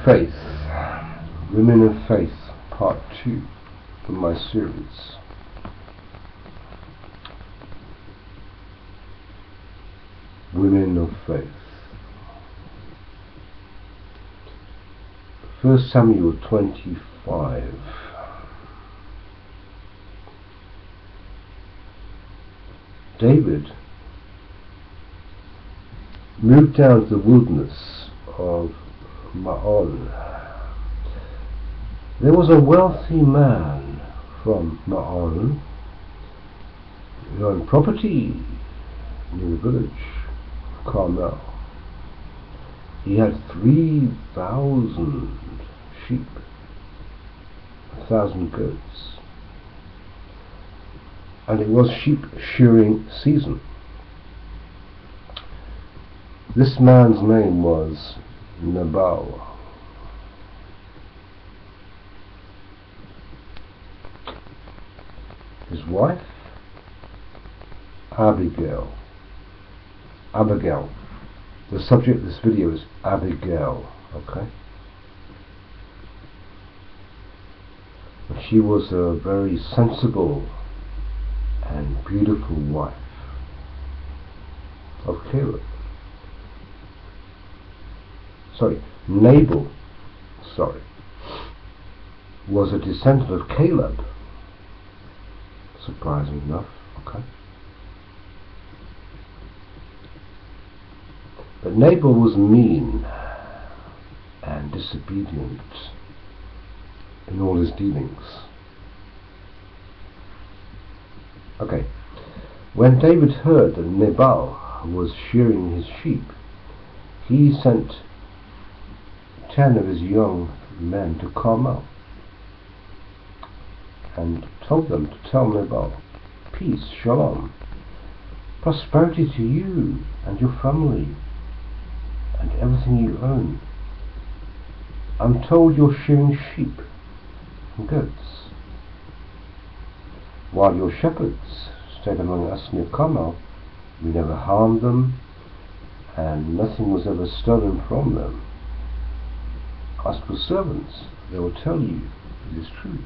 Faith, Women of Faith, Part 2 from my series. Women of Faith. 1 Samuel 25. David moved down to the wilderness of Maon. There was a wealthy man from Maon who owned property near the village of Carmel. He had 3,000 sheep, 1,000 goats, and it was sheep shearing season. This man's name was Nabal. His wife, Abigail. The subject of this video is Abigail, okay? And she was a very sensible and beautiful wife of Caleb. Nabal was a descendant of Caleb. Surprising enough, okay? But Nabal was mean and disobedient in all his dealings. Okay, when David heard that Nabal was shearing his sheep, he sent 10 of his young men to Carmel and told them to tell Nabal, peace, shalom, prosperity to you and your family and everything you own. I'm told you're shearing sheep and goats, while your shepherds stayed among us near Carmel. We never harmed them, and nothing was ever stolen from them. Ask for servants, they will tell you it is true.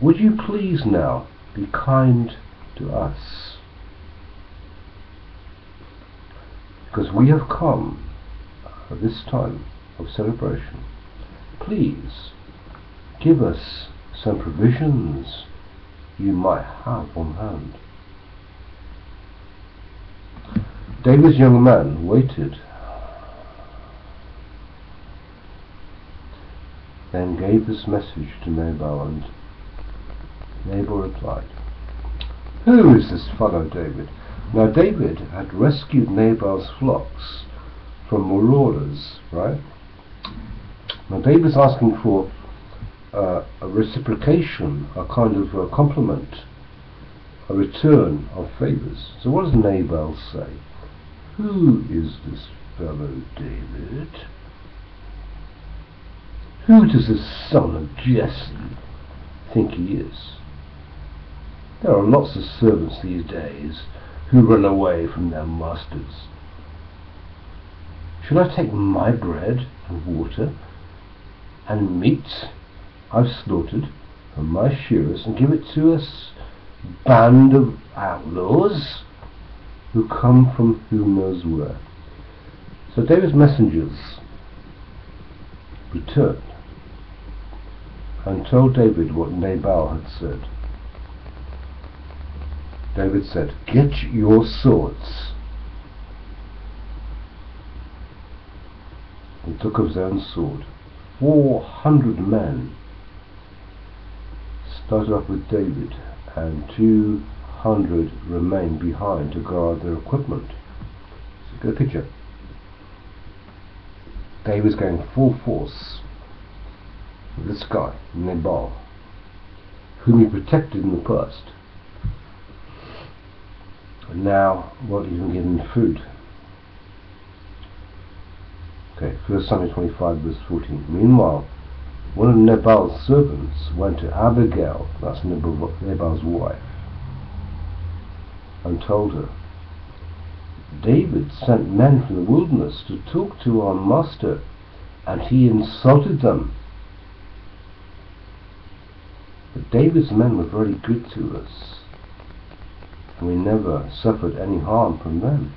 Would you please now be kind to us, because we have come at this time of celebration. Please give us some provisions you might have on hand. David's young man waited, then gave this message to Nabal, and Nabal replied, who is this fellow David? Now David had rescued Nabal's flocks from marauders, right? Now David's asking for a reciprocation, a kind of a compliment, a return of favors. So what does Nabal say? Who is this fellow David? Who does this son of Jesse think he is? There are lots of servants these days who run away from their masters. Shall I take my bread and water and meat I've slaughtered from my shearers and give it to a band of outlaws who come from who knows where? So David's messengers returned and told David what Nabal had said. David said, get your swords. He took up his own sword. 400 men started off with David, and 200 remained behind to guard their equipment. So get a picture. David's going full force with this guy, Nabal, whom he protected in the past. And now, what he's been given food. Okay, 1 Samuel 25 verse 14. Meanwhile, one of Nabal's servants went to Abigail, that's Nabal's wife, and told her, David sent men from the wilderness to talk to our master and he insulted them. But David's men were very good to us, and we never suffered any harm from them.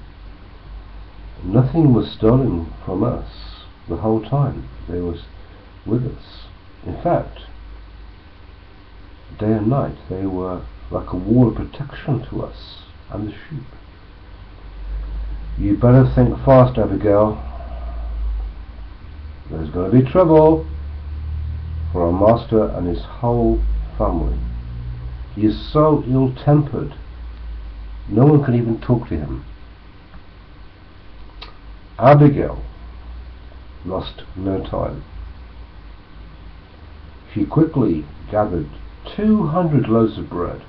Nothing was stolen from us the whole time they were with us. In fact, day and night they were like a wall of protection to us and the sheep. You better think fast, Abigail. There's going to be trouble for our master and his whole family. He is so ill-tempered, no one can even talk to him. Abigail lost no time. She quickly gathered 200 loaves of bread,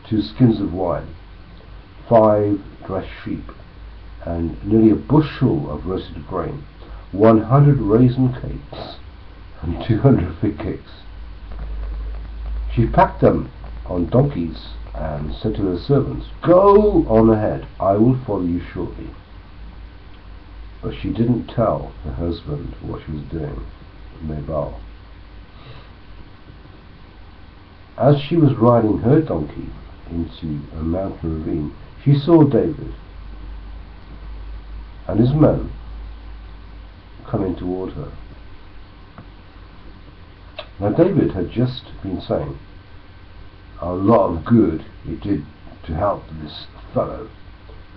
2 skins of wine, 5 dressed sheep, and nearly a bushel of roasted grain, 100 raisin cakes, and 200 fig cakes. She packed them on donkeys and said to her servants, "Go on ahead, I will follow you shortly." But she didn't tell her husband what she was doing, Nabal. As she was riding her donkey into a mountain ravine, she saw David and his men coming toward her. Now David had just been saying a lot of good he did to help this fellow.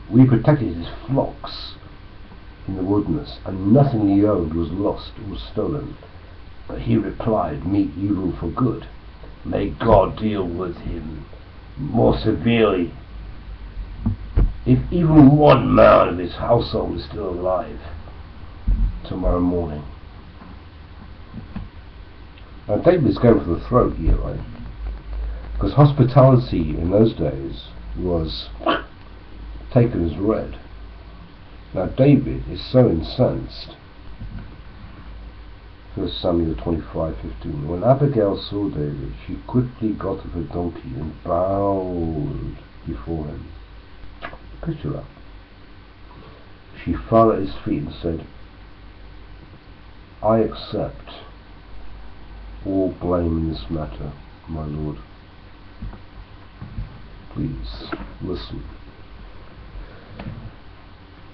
We protected his flocks in the wilderness, and nothing he owned was lost or stolen. But he replied, "Meet evil for good. May God deal with him more severely. If even one man of his household is still alive tomorrow morning." Now David's going for the throat here, right? Because hospitality in those days was taken as read. Now David is so incensed. 1 Samuel 25:15. When Abigail saw David, she quickly got off her donkey and bowed before him. Picture that. She fell at his feet and said, "I accept all blame in this matter, my lord. Please listen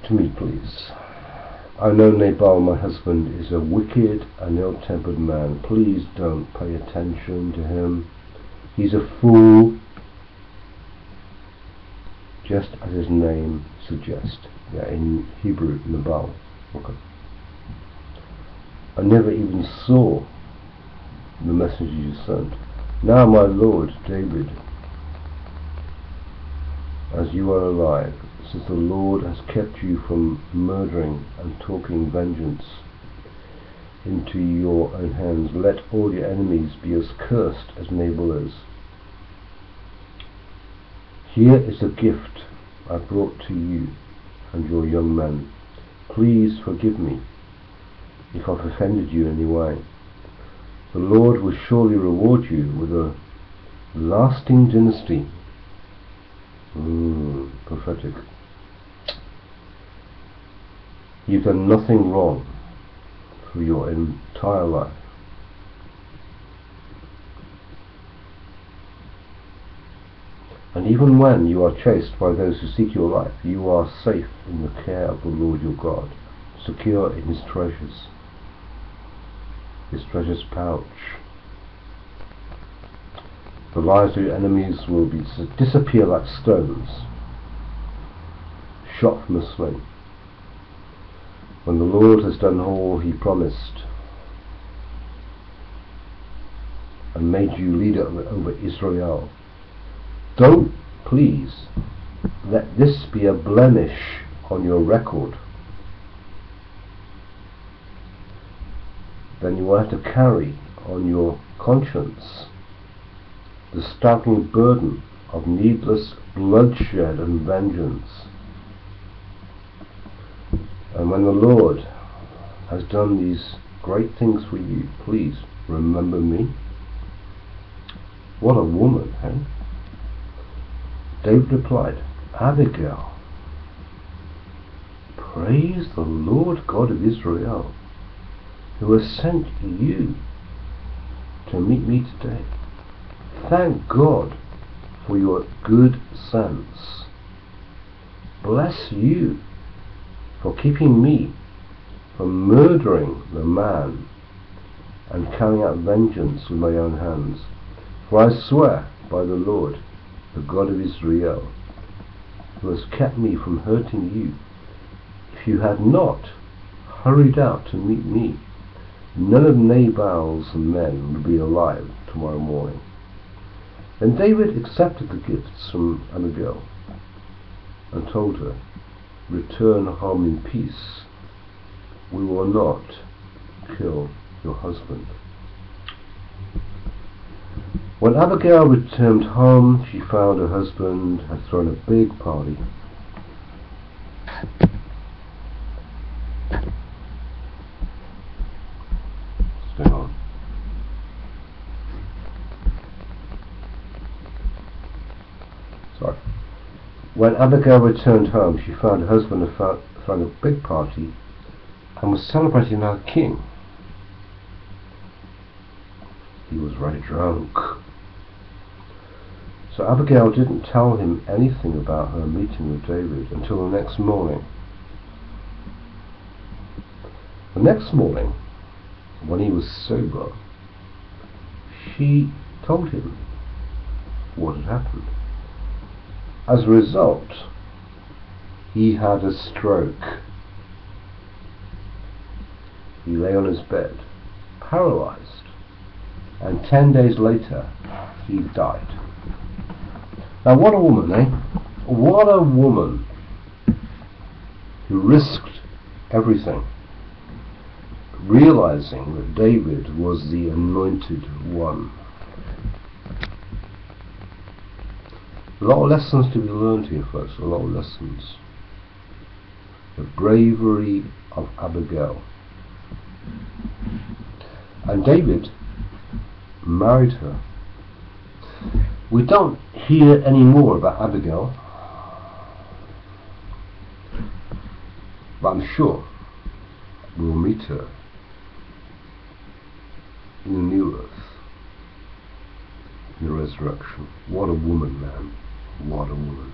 to me, please. I know Nabal, my husband, is a wicked and ill-tempered man. Please don't pay attention to him. He's a fool, just as his name suggests." Yeah, in Hebrew, Nabal. Okay. "I never even saw the message you sent. Now, my lord David, as you are alive, since the Lord has kept you from murdering and talking vengeance into your own hands, let all your enemies be as cursed as Nabal is. Here is a gift I brought to you and your young men. Please forgive me if I've offended you in any way. The Lord will surely reward you with a lasting dynasty." Prophetic. "You've done nothing wrong for your entire life. And even when you are chased by those who seek your life, you are safe in the care of the Lord your God, secure in his treasures pouch. The lives of your enemies will disappear like stones shot from a sling. When the Lord has done all he promised and made you leader over Israel, don't please let this be a blemish on your record. Then you will have to carry on your conscience the staggering burden of needless bloodshed and vengeance. And when the Lord has done these great things for you, please remember me." What a woman, eh? David replied, "Abigail, Praise the Lord God of Israel, who has sent you to meet me today. Thank God for your good sense. Bless you for keeping me from murdering the man and carrying out vengeance with my own hands. For I swear by the Lord, the God of Israel, who has kept me from hurting you, if you had not hurried out to meet me, none of Nabal's men would be alive tomorrow morning. Then David accepted the gifts from Abigail and told her, return home in peace. We will not kill your husband. When Abigail returned home, she found her husband had thrown a big party. Stay on. Sorry. When Abigail returned home, she found her husband had thrown a big party and was celebrating our king. He was very drunk. So Abigail didn't tell him anything about her meeting with David until the next morning. The next morning, when he was sober, she told him what had happened. As a result, he had a stroke. He lay on his bed, paralyzed, and 10 days later, he died. Now what a woman, eh? What a woman who risked everything, realizing that David was the anointed one. A lot of lessons to be learned here, folks, a lot of lessons. The bravery of Abigail. And David married her. We don't hear any more about Abigail, but I'm sure we'll meet her in the new earth, in the resurrection. What a woman, man. What a woman.